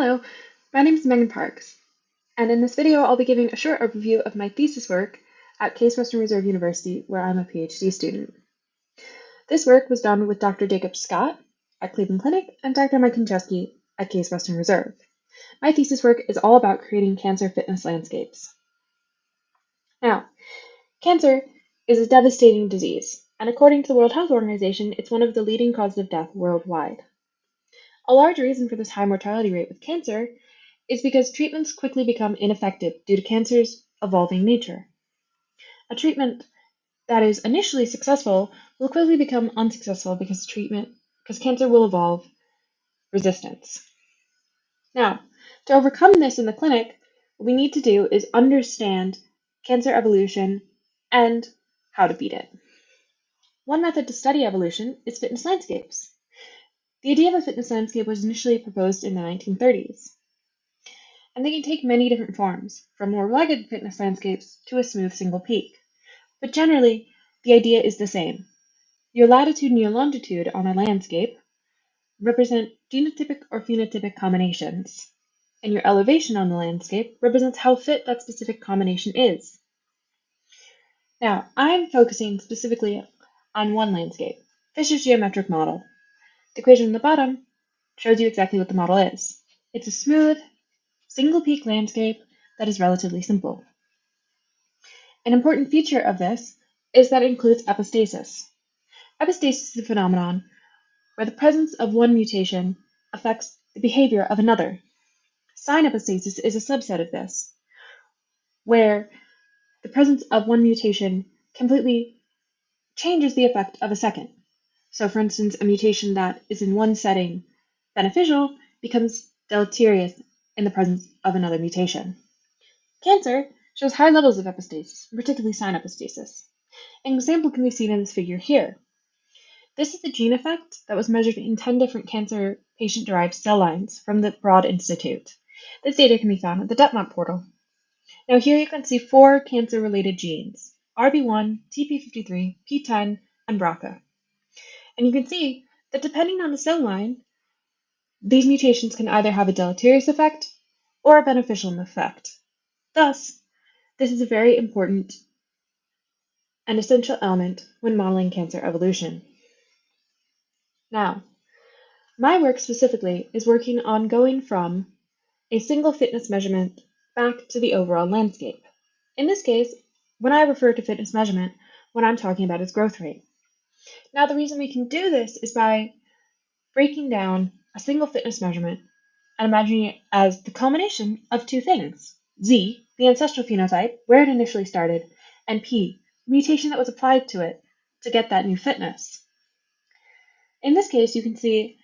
Hello, my name is Meaghan Parks, and in this video I'll be giving a short overview of my thesis work at Case Western Reserve University, where I'm a PhD student. This work was done with Dr. Jacob Scott at Cleveland Clinic and Dr. Mike Hinczewski at Case Western Reserve. My thesis work is all about creating cancer fitness landscapes. Now, cancer is a devastating disease, and according to the World Health Organization, it's one of the leading causes of death worldwide. A large reason for this high mortality rate with cancer is because treatments quickly become ineffective due to cancer's evolving nature. A treatment that is initially successful will quickly become unsuccessful because cancer will evolve resistance. Now, to overcome this in the clinic, what we need to do is understand cancer evolution and how to beat it. One method to study evolution is fitness landscapes. The idea of a fitness landscape was initially proposed in the 1930s. And they can take many different forms, from more rugged fitness landscapes to a smooth single peak. But generally, the idea is the same. Your latitude and your longitude on a landscape represent genotypic or phenotypic combinations, and your elevation on the landscape represents how fit that specific combination is. Now, I'm focusing specifically on one landscape, Fisher's geometric model. The equation on the bottom shows you exactly what the model is. It's a smooth, single peak landscape that is relatively simple. An important feature of this is that it includes epistasis. Epistasis is a phenomenon where the presence of one mutation affects the behavior of another. Sign epistasis is a subset of this, where the presence of one mutation completely changes the effect of a second. So for instance, a mutation that is in one setting beneficial becomes deleterious in the presence of another mutation. Cancer shows high levels of epistasis, particularly sign epistasis. An example can be seen in this figure here. This is the gene effect that was measured in 10 different cancer patient-derived cell lines from the Broad Institute. This data can be found at the DepMap portal. Now here you can see 4 cancer-related genes, RB1, TP53, P10, and BRCA. And you can see that depending on the cell line, these mutations can either have a deleterious effect or a beneficial effect. Thus, this is a very important and essential element when modeling cancer evolution. Now, my work specifically is working on going from a single fitness measurement back to the overall landscape. In this case, when I refer to fitness measurement, what I'm talking about is growth rate. Now, the reason we can do this is by breaking down a single fitness measurement and imagining it as the culmination of two things: Z, the ancestral phenotype, where it initially started, and P, the mutation that was applied to it to get that new fitness. In this case, you can see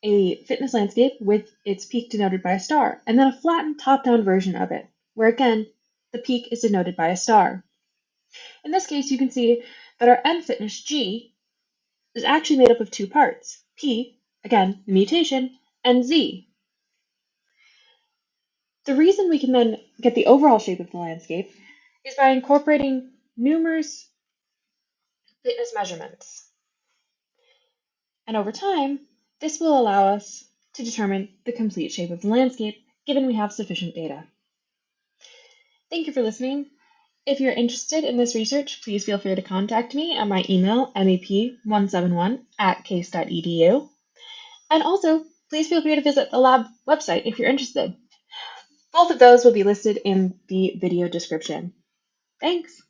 a fitness landscape with its peak denoted by a star, and then a flattened top-down version of it, where again, the peak is denoted by a star. In this case, you can see that our end fitness G is actually made up of 2 parts: P, again, the mutation, and Z. The reason we can then get the overall shape of the landscape is by incorporating numerous fitness measurements. And over time, this will allow us to determine the complete shape of the landscape, given we have sufficient data. Thank you for listening. If you're interested in this research, please feel free to contact me at my email, mep171@case.edu. And also, please feel free to visit the lab website if you're interested. Both of those will be listed in the video description. Thanks!